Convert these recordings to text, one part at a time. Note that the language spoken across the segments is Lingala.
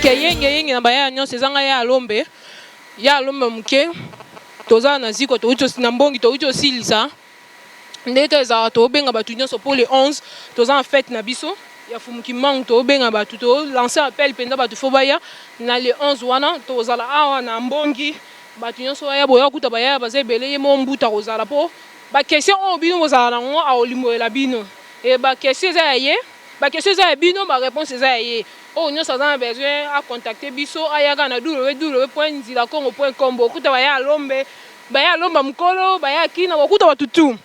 ke yenge na baya nyonso ezanga ya lombe muke toza na ziko to ucho na mbongi to ucho silisa ndete za to benga batu nyonso pour les 11 toza en fête na biso ya fumuki mang to benga batu to lancer appel penda batu fo baya na les 11 wana to zala awa na mbongi batu nyonso ya boya kuta baya bazebele ye mo mbuta kozala po ba question o bino bozala na ngo a olimo la bino et ba question za ye ba question za bino ba réponse za ye oh nyonso za besoin a contacter biso ayaga na www.nzilakongo.com kuta baya lombe baya lomba mukolo baya kina kuta batutu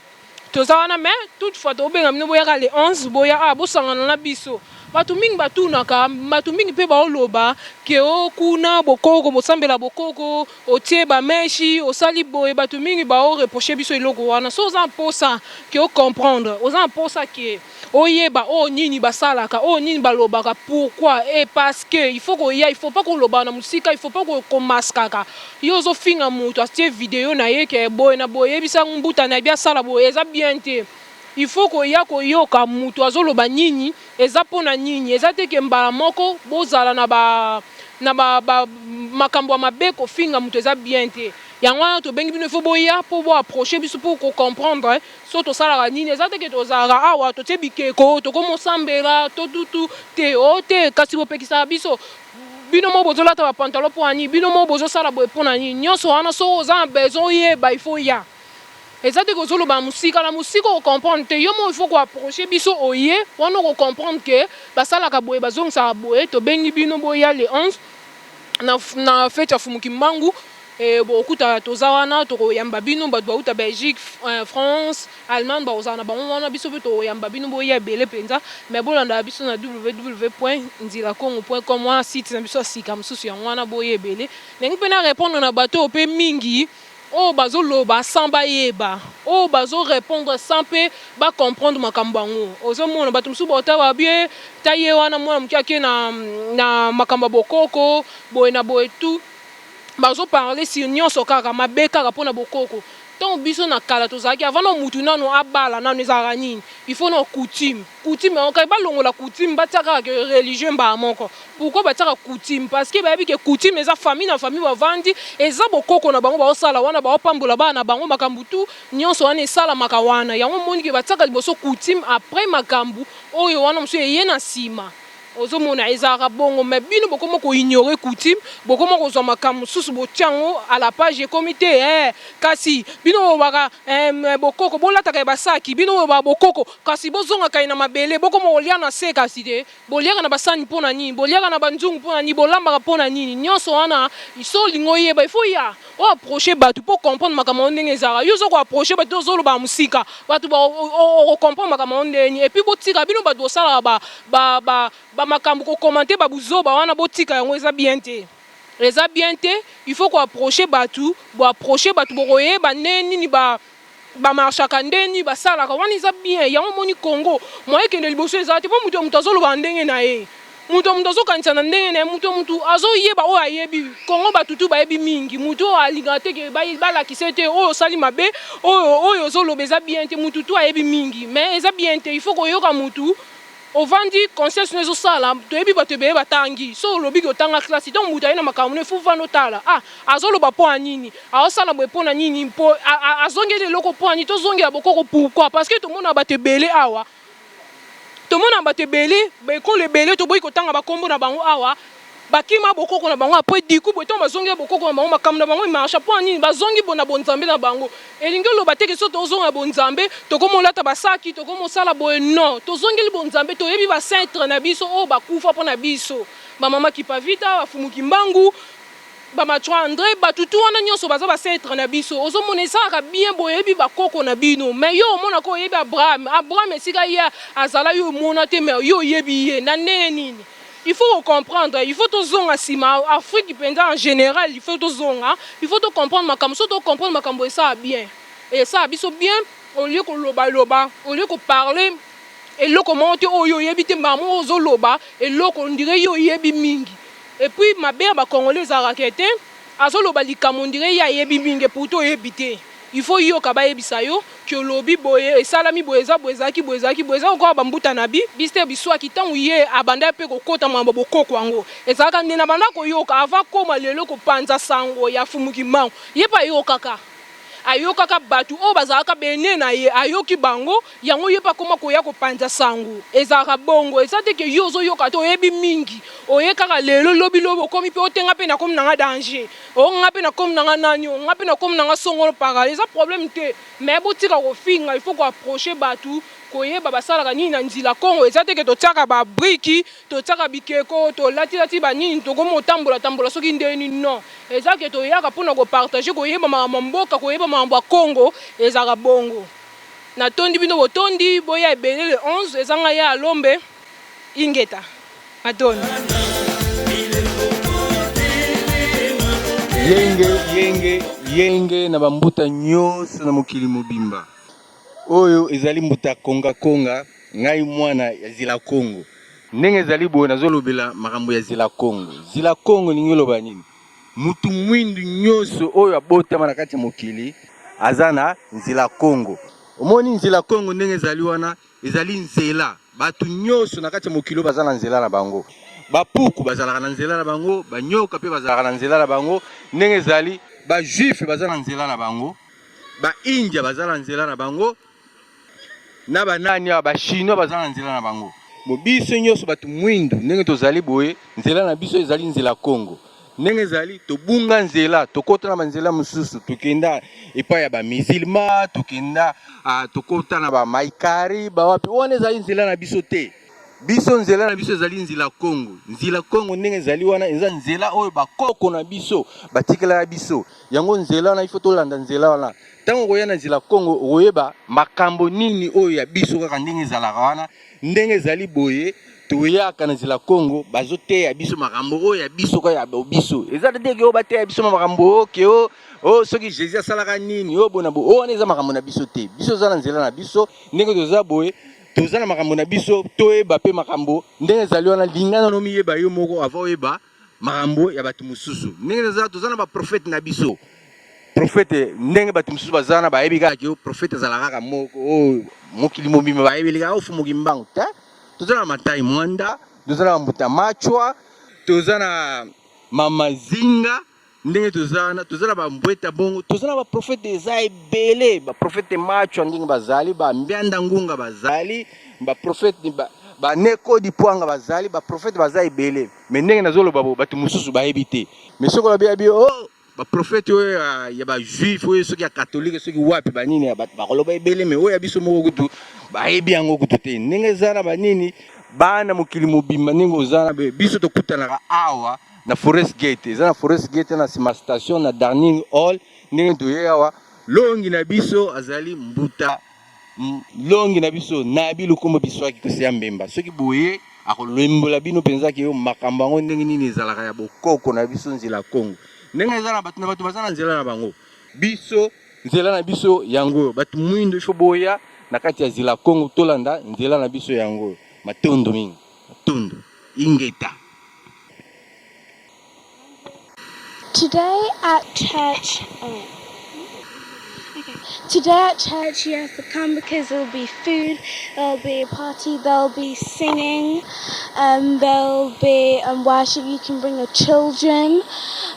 toza na mais toutefois to benga mino boya les 11 boya a bosangana na biso batu mingi batunaka batu mingi pe baoloba ke o kuna bokoko bosambela bokoko otie ba meshi osali boye batu mingi bao reprocher biso eloko wana so za posa ke o comprendre oza posa ke oyeba o nini basalaka o nini balobaka pourquoi et parce que il faut pas qu'on loba na musika il faut pas qu'on maskaka yo zo finga mutu atie vidéo na ye ke boye na boye bisa mbuta na bia sala boye eza bien te il faut ko yoka mutu azoloba nini eza pona nini eza te ke mbala moko bozala na ba makambo ya mabe ko finga mutu eza bien te yango wana to bengi bino il faut boya po bo approcher biso pour ko comprendre so to sala nini eza te ke to zala awa to te bikeko to ko mosambela to tutu te o te kasi bopekisa biso bino mo bozolata ba pantalon po ani bino mo bozosala boye pona nini nyonso wana so oza besoin yeba il faut ya eza te kozoloba musika la musika ko comprendre te yo mo il faut ko approcher biso oye wana ko comprendre que basalaka boye bazongisa boye to bengi bino boya les 11 na fête ya fumuki mbangu et bokuta toza wana to yamba bino ba uta Belgique France Allemagne ba ozana ba wana biso to yamba bino boya bele penza mais bolanda biso na www.nzilakongo.com wana site na biso sika mususu ya wana boye bele nengi pena répondre na bato pe mingi oh bazo loba sans bayeba oh bazo répondre sans pe ba comprendre makambo ngo ozo mona bato musu bota ba bien taye wana mwana mkiake na makambo bokoko boye na boye tout bazo parler sur nyonso kaka mabeka kapona bokoko tant biso na kala tozaki avant no mutu nano abala nano ezaka nini il faut no coutume on kay balongola coutume bataka que religion ba moko pourquoi bataka coutume parce que bayebi ke coutume eza famille na famille bavandi eza bokoko na bango baosala wana baopambola bana bango makambu tu nyonso wana esala maka wana yango moni ke bataka liboso coutume après makambu oyo wana musu ye na sima ozo mona ezaka bongo mais bino bokomo ko ignorer coutume bokomo ko zoma kam susu botiango à la page comité kasi bino baka bokoko bolata ka basaki bino ba bokoko kasi bozonga kai na mabele bokomo olia na se kasi de bolia na basani pona nini bolia na banzungu pona ni bolamba pona nini nyonso wana iso lingo yeba il faut ya o approcher batu pour comprendre makambo ndenge ezaka yo zo ko approcher batu zo lo ba musika batu ba o comprendre makambo ndenge et puis botika bino batu osala ba makambo ko commenter ba buzoba wana botika yango eza bien te il faut ko approcher batu boye ba neni ba marchaka ndeni ba sala ka wana eza bien yango moni Congo moye kende liboso eza te po mutu azolo ba ndenge na ye mutu azo kanisa na ndenge na mutu azo yeba o ayebi Congo batutu ba yebi mingi mutu alinga te ke ba la kisete o sali mabe o ozolo beza bien te mutu tu ayebi mingi mais eza bien te il faut ko yoka mutu ovandi conscience nezo sala to yebi batebe batangi so lobi ko tanga classe donc mutu ayina makambo ne fu vano tala azolo ba po anini sala bo po na nini po azongele loko po ani to zongela bokoko pourquoi parce que to mona batebele awa to mona batebele ba ko lebele to boy ko tanga ba kombo na bango awa bakima bokoko na bango après diku bo to bazongela bokoko na bango makambo na bango marche po anini bazongi bona bonzambe na bango elingi lo bateke so to zonga bonzambe to komo lata basaki to komo sala boye non to zongeli bonzambe to yebi ba centre na biso o bakufa po na biso ba mama Kipavita bafumuki mbangu ba Mathieu André batutu wana nyonso baza ba centre na biso ozo monesa ka bien boye yebi bakoko na bino mais yo mona ko yebi Abraham esika ya azala yo mona te mais yo yebi ye na nini. Il faut comprendre, il faut tout zonga sima Afrique en général, il faut tout zonga, il faut tout comprendre ma cam, surtout comprendre ma cambo ça bien. Et ça biso bien au lieu que loba, au lieu que parler et le comment yo yebite maman zo loba et le on dirait yo yebi mingi. Et puis ma belle ba congolais a raqueté, azo loba li on dirait ya yebi mingi pour to yebite. il faut yoka bayebisa yo ke lobi boye esalami boye eza boye ezalaki boye ezalaki boye eza kokoa bambuta na biste biswaki ntango ye abanda mpe kokota mwamba bokoko yango ezalaka nde na banda koyoka ava koma lelo kopanza sango ya fumuki mango ye pa yokaka ayokaka batu oyo bazalaka bene na ye ayoki bango yango ye pa koma koya kopanza sango ezalaka bongo eza te ke yo ozoyoka te oyebi mingi oye kaka lelo lobi lobi okomi mpe otenga mpe nakomi nanga danger onga mpe nakomi nanga nani onga mpe nakomi nanga songolo parale eza problème te mais botika kofinga il faut koapproche batu koyeba basalaka nini na nzila Kongo eza te ke totiaka babriki totiaka bikeko tolatilati banini tokomi otambola soki ndeni non eza ke toyaka mpona kopartage koyeba makambo mboka koyeba makambo ya Kongo ezalaka bongo natondi bino botondi boya ebele le 11 ezanga ya alombe ingeta atoni yenge na bambuta nyonso na mokili mobimba oyo ezali mbuta konga ngai mwana ya zila Kongo ndenge ezali boye nazolobela makambo ya zila Kongo ningi loba nini mutu mwindu nyonso oyo abotama na kati ya mokili aza na nzila Kongo omoni nzila Kongo ndenge ezali wana ezali nzela batu nyonso na kati ya mokili baza na nzela na bango bapuku bazalaka na nzela na bango banyoka pe bazalaka na nzela na bango ndenge ezali ba juif baza na nzela na bango ba india baza na nzela na bango na banani ba chinois baza na nzela na bango biso nyonso batu mwindu ndenge tozali boye nzela na biso ezali nzela Kongo ndenge ezali tobunga nzela tokota na banzela mosusu tokenda epai ya bamisilma tokenda tokota na bamaikari bawapi wana ezali nzela na biso te biso nzela na biso ezali nzela Kongo ndenge ezali wana eza nzela oyo bakoko na biso batikela ya biso yango nzela wana ifo tolanda nzela wana tango koya na nzela Kongo oyeba makambo nini oyo ya biso kaka ndenge ezalaka wana ndenge ezali boye toyaka na nzela Kongo bazoteya biso makambo oyo ya biso ka ya biso eza te ke oyo bateya biso makambo oke o soki Jésus asalaka nini oyo bona bo wana eza makambo na biso te biso eza na nzela na biso ndenge toza boye toza na makambo na biso toyeba pe makambo ndenge ezali wana lingana no miyeba yo moko ava oyeba makambo ya batu mosusu ndenge toza na baprofete na biso profete ndenge batu mosusu baza na bayebi kaka ke profete azalaka kaka moko oyo mokili mobimba bayebeli kaka ofumuki mbangu te toza na Matai Mwanda toza na Mbuta Machwa toza na Mama Zinga ndenge toza na bambweta bongo toza na baprofete eza ebele baprofete Machwa ndenge bazali bambianda ngunga bazali baprofete baneko dipwanga bazali baprofete baza ebele mais ndenge nazoloba batu mosusu bayebi te mais soko lobi baprofete oyo ya bajuif oyo soki ya katolike soki wapi banini ya bato bakoloba ebele mais oyo ya biso moko kutu bayebi yango kutu te ndenge eza na banini bana mokili mobimba ndenge oza na biso tokutanaka awa na Forest Gate eza na Forest Gate na sima station na Darning Hall ndenge toye awa longi na biso azali mbuta longi na biso na bilukombo biso akikosi ya mbemba soki boye akolembola bino penza ke yo makambo yango ndenge nini ezalaka ya bokoko na biso nzela Kongo ndenge eza na batu baza na nzela na bango biso nzela na biso yango batu mwindu ifo boya na kati ya nzela Kongo tolanda nzela na biso yango matondo mingi matondo ingeta. Today at church, Today at church you have to come because there will be food, there will be a party, there will be singing, there will be worship. You can bring your children.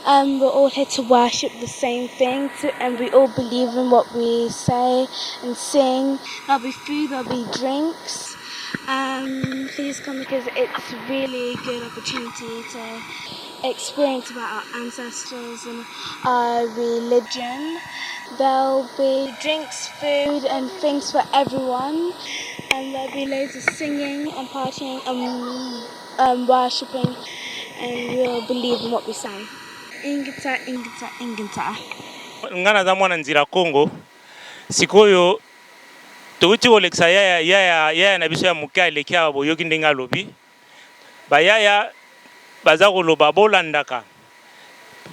We're all here to worship the same thing, and we all believe in what we say and sing. There will be food, there will be drinks. Please come because it's really a good opportunity to experience about our ancestors and our religion. There'll be drinks, food and things for everyone, and there'll be loads of singing and partying and worshipping, and we'll believe in what we say. Ingita, ingita, ingita. Ngana za mwana nzira Kongo sikoyo touti oleksa yaya na biso ya mukale kya boyoki ndenga lobi bayaya baza koloba bolandaka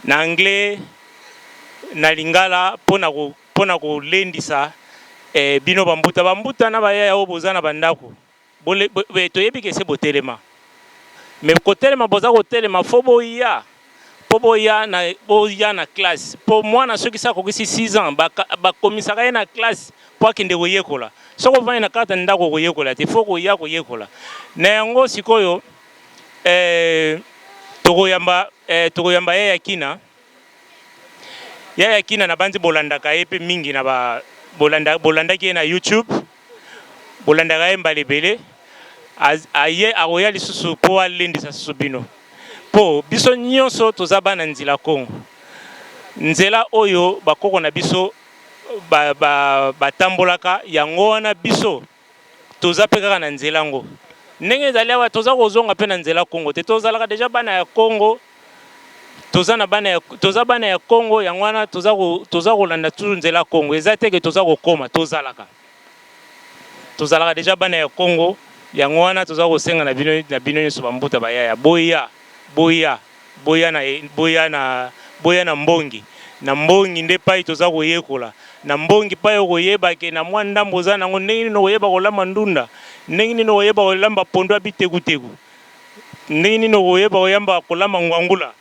na anglais na lingala pona kolendisa bino bambuta na bayaya oboza na bandako toyebi ke se botelema me kotelema boza kotelema fo boya po boya na classe po mwana soki sa kokisi 6 ans bakomisaka ye na classe po akende koyekola soko vandi na kata ndako koyekola te fo koya koyekola na yango sikoyo tokoyamba Yaya Kina na bandi bolandaka ye pe mingi na bolandaki ye na YouTube bolandaka ye mbala ebele aye akoya lisusu po alendisa susu bino po biso nyonso toza bana nzela Kongo nzela oyo bakoko na biso batambolaka yango wana biso toza pe kaka na nzela ngo ndenge ezali awa toza kozonga pe na nzela Kongo te tozalaka deja bana ya Kongo toza bana ya Kongo yango wana toza kolanda tu nzela Kongo eza teke toza kokoma tozalaka deja bana ya Kongo yango wana toza kosenga na bino nyonso bambuta bayaya boya na mbongi na mbongi nde pai toza koyekola na mbongi pai koyebake na mwa ndambo oza nango ndenge nini koyeba kolamba ndunda ndenge nini koyeba kolamba pondo abitekuteku ndenge nini koyeba koyamba kolamba ngwangula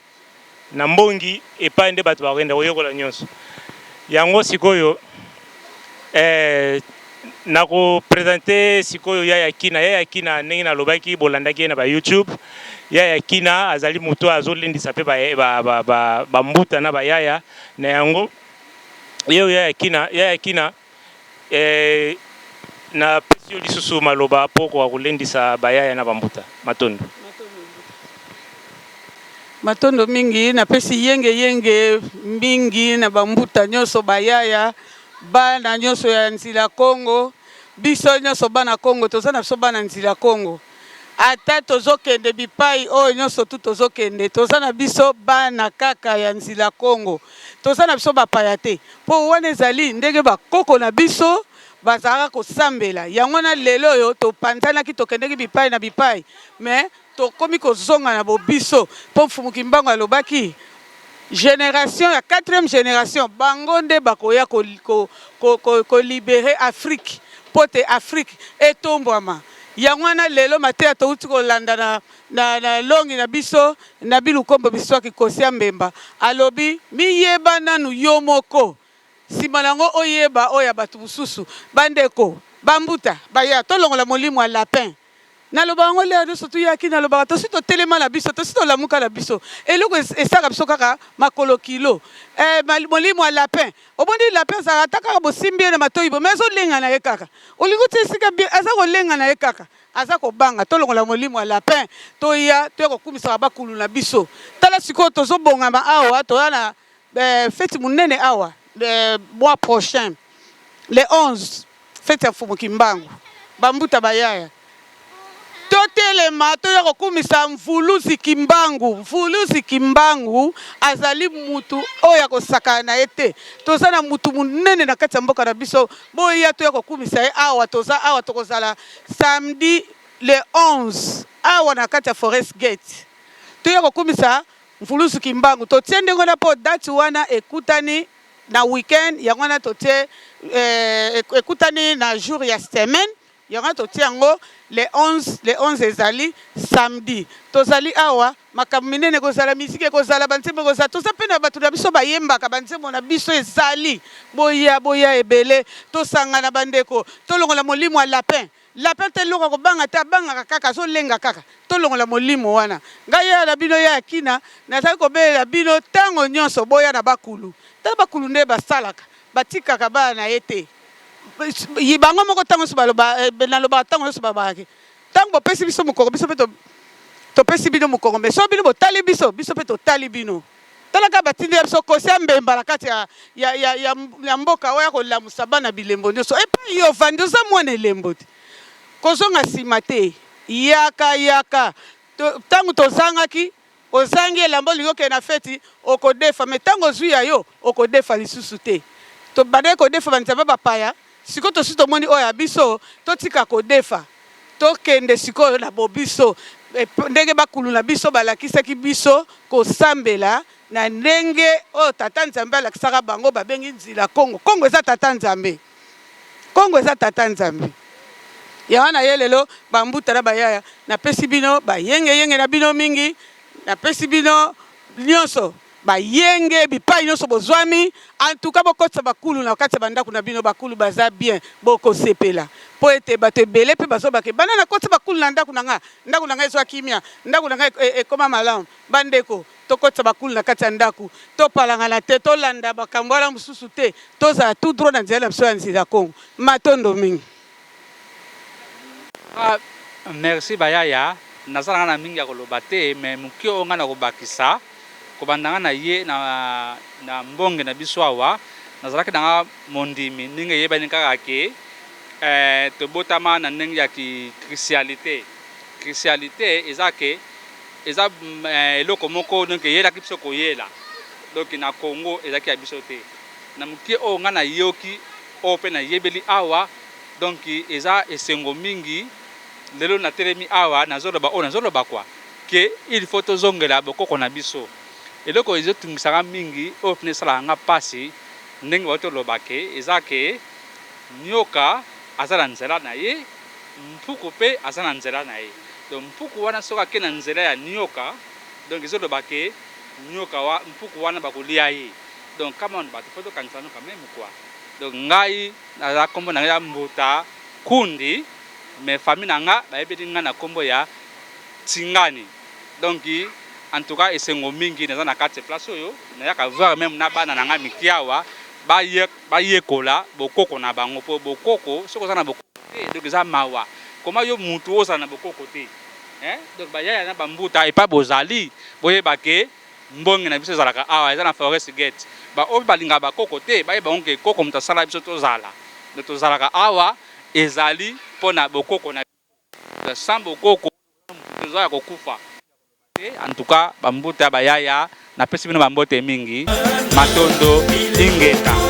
na mbongi epai nde bato bakenda koyekola nyonso yango sikoyo nako présenter sikoyo Yaya Kina ndenge nalobaki bolandaki ye na ba YouTube Yaya Kina azali moto azolendisa pe bambuta na bayaya na yango yeyo Yaya Kina na pesi yo lisusu maloba poko kolendisa bayaya na bambuta matondo mingi na pesi yenge mingi na bambuta nyonso bayaya bana nyonso ya nzila Kongo biso nyonso bana Kongo toza na biso bana nzila Kongo ata tozokende bipai oyo nyonso tu tozokende toza na biso bana kaka ya nzila Kongo toza na biso bapaya te po wana ezali ndenge bakoko na biso bazalaka kosambela yango na lelo oyo topanzanaki tokendeki bipai na bipai mais tokomi kozonga na bobiso po Mfumuki Mbango alobaki génération ya 4e génération bango nde bakoya ko libérer Afrique pote Afrique etombwama yango wana lelo mateya touti kolanda na longi na biso na bilukombo biso akikosia Mbemba alobi miyeba nanu yo moko sima nango oyeba oya batu bususu bandeko bambuta baya tolongola molimo ya lapin naloba ngo le nyonso tuyaki naloba tosi totelema na biso tosi tolamuka na biso eloko esaka biso kaka makolo kilo molimo ya lapin obondi lapin azalaka ta kaka bosimbi ye na matoyi bo me azolenga na ye kaka olingi ti esika aza kolenga na ye kaka aza kobanga tolongola molimo ya lapin toya kokumisaka bakulu na biso tala sikoyo tozobongama awa toya na feti monene awa le mois prochain le 11 feti ya Mfumuki Mbango bambuta bayaya totelema toya kokumisa Mvuluzi Kimbangu azali mutu oya kosaka na ete toza na mutu munene na kati ya mboka na biso boya toya kokumisa ye awa tokozala samedi le 11 awa na kati ya Forest Gate toya kokumisa Mvuluzi Kimbangu totie ndenge na po date wana ekutani na weekend yango wana totie ekutani na jour ya semaine yango totie yango le 11 ezali samedi tozali awa makambo minene kozala misike kozala banzembo kozala toza pe na bato na biso bayembaka banzembo na biso ezali boya ebele tosangana bandeko tolongola molimo ya lapin te loka kobanga te abangaka kaka azolenga kaka tolongola molimo wana ngai ya na bino Yaya Kina nazali kobelela bino ntango nyonso boya na bakulu tala bakulu nde basalaka batikaka bana na ye te yibango moko tango so baloba naloba tango so babaki tango bopesi biso mokoko biso pe topesi bino mokoko mais so bino botali biso pe totali bino talaka batindi biso kosia Mbemba na kati ya mboka oya kolamusa bana bilembo nyonso epai yo vandi oza mwana elembo te kozonga nsima te yaka tango tozangaki ozangi elamba olingi okende na feti okodefa mais tango ozwi ya yo okodefa lisusu te tobandaki kodefa banzambe bapaya sikoyo tosi tomoni oyo ya biso totika kodefa tokende sikoyo na bobiso ndenge bakulu na biso balakisaki biso kosambela na ndenge oyo tata Nzambe alakisaka bango babengi nzila Kongo eza tata Nzambe yango na ye lelo bambuta na bayaya napesi bino bayenge na bino mingi napesi bino nyonso bayenge bipai nyonso bozwami en tout cas bokotisa bakulu na kati ya bandako na bino bakulu baza bien bokosepela po ete bato ebele mpe bazobake bana na kotisa bakulu na ndako na nga ezwa kimia ndako na nga ekoma malamu bandeko tokotisa bakulu na kati ya ndako topalangana te tolanda makambo wana mosusu te tozala tout droit na nzela na biso ya nzela Kongo matondo mingi. Merci bayaya nazala na mingi ya koloba te mais moki oyo nga na kobakisa kobandanga na ye na mbonge na biso awa nazalaki nanga mondimi ndenge yebani kaka ke tobotama na ndenge ya christialité eza ke eza eloko moko donc eyelaki biso koyela donc na Congo ezaki ya biso te na moki oyo nga na yoki oyo mpe na yebeli awa donc eza esengo mingi lelo na telemi awa nazoloba oyo nazoloba kwa ke il faut tozongela bokoko na biso eloko ezotungisaka mingi oyo mpene esalaka nga mpasi ndenge batoloba ke eza ke nyoka aza na nzela na ye mpuku mpe aza na nzela na ye donc mpuku wana soki ake na nzela ya nyoka donc ezoloba ke nyoka wa mpuku wana bakolia ye donc kama wana bato fo tokanisa no quand même quoi donc ngai naza kombo na ngai ya Mbuta Kundi mais famille na nga bayebeli nga na kombo ya Tingani donc en tout cas esengo mingi naza na kati place oyo nayaka voir même na bana na nga miki awa bayekola bokoko na bango po bokoko soki oza na bokoko te donc eza mawa koma yo mutu ozala na bokoko te donc bayaya na bambuta epa bozali boyeba ke mbonge na biso ezalaka awa eza na forest gate baoyo balingaka bakoko te bayeba ngo ke koko moto asala biso tozala donc tozalaka awa ezali mpona bokoko na sans bokoko toza ya kokufa. En tout cas bambuta bayaya napesi bino bambote mingi matondo ingeta